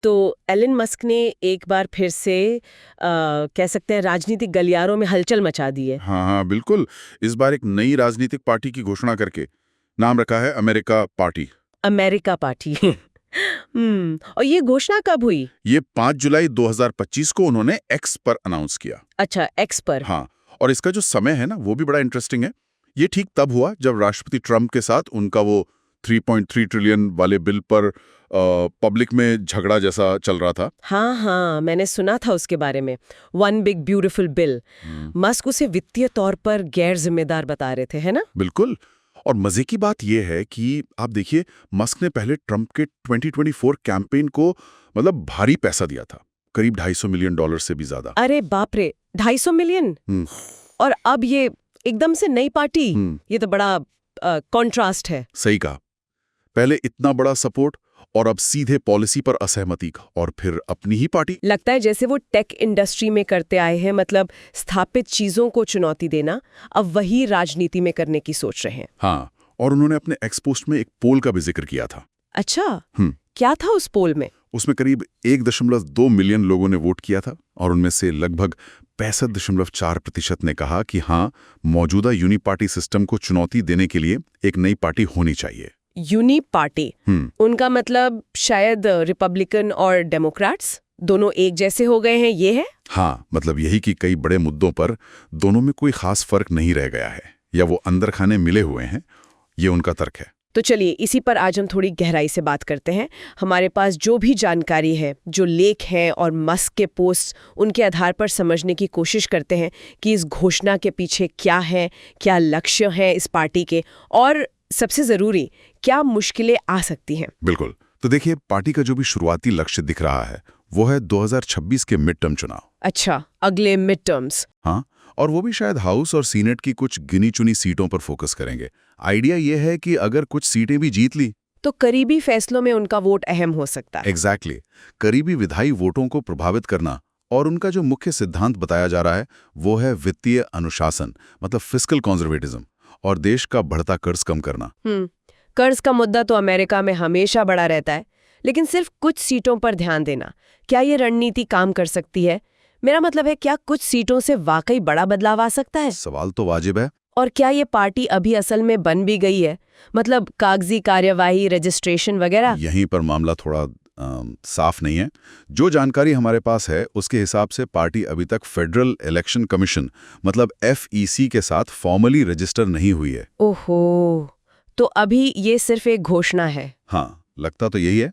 तो Elon Musk ने एक बार फिर से कह सकते हैं राजनीतिक गलियारों में हलचल मचा दी है। हाँ हाँ बिल्कुल। इस बार एक नई राजनीतिक पार्टी की घोषणा करके नाम रखा है अमेरिका पार्टी। अमेरिका पार्टी और ये घोषणा कब हुई? ये 5 जुलाई 2025 को उन्होंने एक्स पर अनाउंस किया। अच्छा, एक्स पर। हाँ, और इसका जो समय है ना वो भी बड़ा इंटरेस्टिंग है। ये ठीक तब हुआ जब राष्ट्रपति ट्रंप के साथ उनका वो 3.3 ट्रिलियन वाले बिल पर पब्लिक में झगड़ा जैसा चल रहा था। हाँ हाँ, मैंने सुना था उसके बारे में। One big beautiful bill. Musk उसे वित्तीय तौर पर गैर जिम्मेदार बता रहे थे, है ना? बिल्कुल। और मजे की बात यह है कि आप देखिए, मस्क ने पहले ट्रंप के 2024 कैंपेन को मतलब भारी पैसा दिया था, करीब $250 मिलियन से भी ज्यादा। अरे बाप रे, 250 मिलियन! और अब ये एकदम से नई पार्टी। ये तो बड़ा कॉन्ट्रास्ट है। सही कहा। पहले इतना बड़ा सपोर्ट और अब सीधे पॉलिसी पर असहमति और फिर अपनी ही पार्टी। लगता है जैसे वो टेक इंडस्ट्री में करते आए हैं, मतलब स्थापित चीजों को चुनौती देना, अब वही राजनीति में करने की सोच रहे हैं। हाँ, और उन्होंने अपने एक्स पोस्ट में एक पोल का भी जिक्र किया था। अच्छा, क्या था उस पोल में? उसमें करीब 1.2 मिलियन लोगों ने वोट किया था और उनमें से लगभग 65.4% ने कहा कि हाँ, मौजूदा यूनी पार्टी सिस्टम को चुनौती देने के लिए एक नई पार्टी होनी चाहिए। यूनी पार्टी, उनका मतलब शायद रिपब्लिकन और डेमोक्रेट्स दोनों एक जैसे हो गए हैं, ये है? हाँ, मतलब यही कि कई बड़े मुद्दों पर दोनों में कोई खास फर्क नहीं रह गया है या वो अंदर खाने मिले हुए हैं, ये उनका तर्क है। तो चलिए इसी पर आज हम थोड़ी गहराई से बात करते हैं। हमारे पास जो भी जानकारी है, जो लेख हैं और मस्क के पोस्ट, उनके आधार पर समझने की कोशिश करते हैं कि इस घोषणा के पीछे क्या है, क्या लक्ष्य है इस पार्टी के, और सबसे जरूरी क्या मुश्किलें आ सकती हैं। बिल्कुल। तो देखिए, पार्टी का जो भी शुरुआती लक्ष्य दिख रहा है वो है 2026 के मिड टर्म चुनाव। अच्छा, अगले मिड टर्म्स। हाँ, और वो भी शायद हाउस और सीनेट की कुछ गिनी चुनी सीटों पर फोकस करेंगे। आइडिया ये है कि अगर कुछ सीटें भी जीत ली तो करीबी फैसलों में उनका वोट अहम हो सकता है। एग्जैक्टली। करीबी विधायी वोटों को प्रभावित करना। और उनका जो मुख्य सिद्धांत बताया जा रहा है वो है वित्तीय अनुशासन, मतलब फिस्कल कंजर्वेटिज्म, और देश का बढ़ता कर्ज कम करना। कर्ज का मुद्दा तो अमेरिका में हमेशा बड़ा रहता है, लेकिन सिर्फ कुछ सीटों पर ध्यान देना, क्या ये रणनीति काम कर सकती है? मेरा मतलब है, क्या कुछ सीटों से वाकई बड़ा बदलाव आ सकता है? सवाल तो वाजिब है। और क्या ये पार्टी अभी असल में बन भी गई है, मतलब कागजी कार्यवाही, रजिस्ट्रेशन वगैरह? यहीं पर मामला थोड़ा साफ नहीं है। जो जानकारी हमारे पास है उसके हिसाब से पार्टी अभी तक फेडरल इलेक्शन कमीशन मतलब FEC के साथ फॉर्मली रजिस्टर नहीं हुई है। ओहो, तो अभी ये सिर्फ एक घोषणा है। हाँ, लगता तो यही है।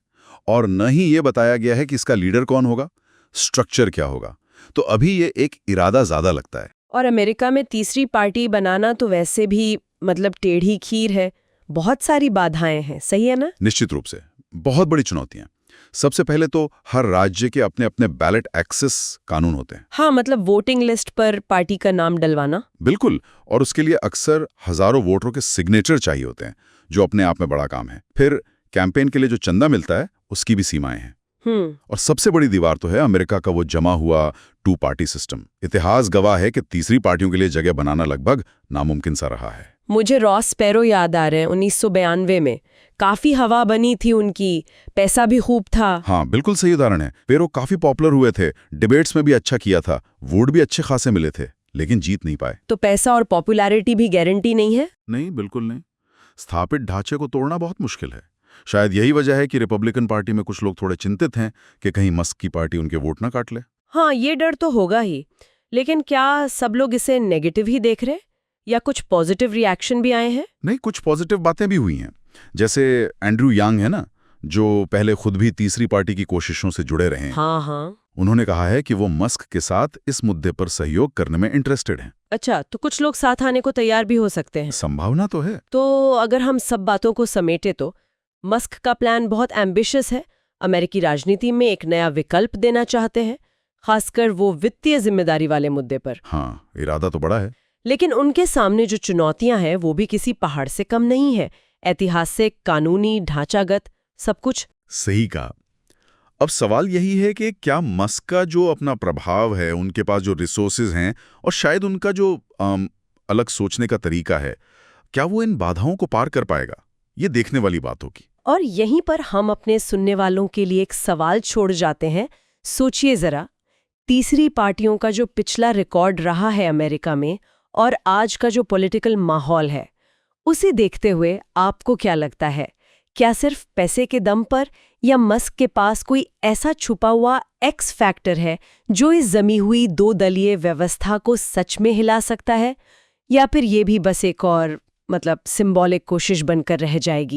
और न ही ये बताया गया है कि इसका लीडर कौन होगा, स्ट्रक्चर क्या होगा। तो अभी ये एक इरादा ज्यादा लगता है। और अमेरिका में तीसरी पार्टी बनाना तो वैसे भी मतलब टेढ़ी खीर है, बहुत सारी बाधाएं हैं, सही है ना? निश्चित रूप से बहुत बड़ी चुनौतियां। सबसे पहले तो हर राज्य के अपने अपने बैलेट एक्सेस कानून होते हैं। हाँ, मतलब वोटिंग लिस्ट पर पार्टी का नाम डलवाना। बिल्कुल, और उसके लिए अक्सर हजारों वोटरों के सिग्नेचर चाहिए होते हैं, जो अपने आप में बड़ा काम है। फिर कैंपेन के लिए जो चंदा मिलता है उसकी भी सीमाएं हैं। और सबसे बड़ी दीवार तो है अमेरिका का वो जमा हुआ 2 पार्टी सिस्टम। इतिहास गवाह है कि तीसरी पार्टियों के लिए जगह बनाना लगभग नामुमकिन सा रहा है। मुझे रॉस पेरो याद आ रहे हैं, 1992 में काफी हवा बनी थी उनकी, पैसा भी खूब था। हाँ, बिल्कुल सही उदाहरण है। पेरो काफी पॉपुलर हुए थे, डिबेट्स में भी अच्छा किया था, वोट भी अच्छे खासे मिले थे, लेकिन जीत नहीं पाए। तो पैसा और पॉपुलैरिटी भी गारंटी नहीं है? नहीं, बिल्कुल नहीं। स्थापित ढांचे को तोड़ना बहुत मुश्किल है। शायद यही वजह है कि रिपब्लिकन पार्टी में कुछ लोग थोड़े चिंतित हैं कि कहीं मस्क की पार्टी उनके वोट ना काट ले। हाँ, ये डर तो होगा ही, लेकिन क्या सब लोग इसे नेगेटिव ही देख रहे, या कुछ पॉजिटिव रिएक्शन भी आए हैं? नहीं, कुछ पॉजिटिव बातें भी हुई हैं। जैसे एंड्रू यांग है ना, जो पहले खुद भी तीसरी पार्टी की कोशिशों से जुड़े रहे हैं। हाँ, उन्होंने कहा है कि वो मस्क के साथ इस मुद्दे पर सहयोग करने में इंटरेस्टेड हैं। अच्छा, तो कुछ लोग साथ आने को तैयार भी हो सकते हैं। संभावना तो है। तो अगर हम सब बातों को समेटे तो मस्क का प्लान बहुत एम्बिशियस है, अमेरिकी राजनीति में एक नया विकल्प देना चाहते हैं, खासकर वो वित्तीय जिम्मेदारी वाले मुद्दे पर। हाँ, इरादा तो बड़ा है। लेकिन उनके सामने जो चुनौतियां हैं वो भी किसी पहाड़ से कम नहीं है, ऐतिहासिक, कानूनी, ढांचागत, सब कुछ। सही कहा। अब सवाल यही है कि क्या मस्क का जो अपना प्रभाव है, उनके पास जो रिसोर्सेज हैं और शायद उनका जो अलग सोचने का तरीका है, क्या वो इन बाधाओं को पार कर पाएगा? ये देखने वाली बात होगी। और यहीं पर हम अपने सुनने वालों के लिए एक सवाल छोड़ जाते हैं। सोचिए जरा, तीसरी पार्टियों का जो पिछला रिकॉर्ड रहा है अमेरिका में और आज का जो पॉलिटिकल माहौल है, उसे देखते हुए आपको क्या लगता है, क्या सिर्फ पैसे के दम पर या मस्क के पास कोई ऐसा छुपा हुआ एक्स फैक्टर है जो इस जमी हुई दो दलीय व्यवस्था को सच में हिला सकता है, या फिर ये भी बस एक और सिंबॉलिक कोशिश बनकर रह जाएगी?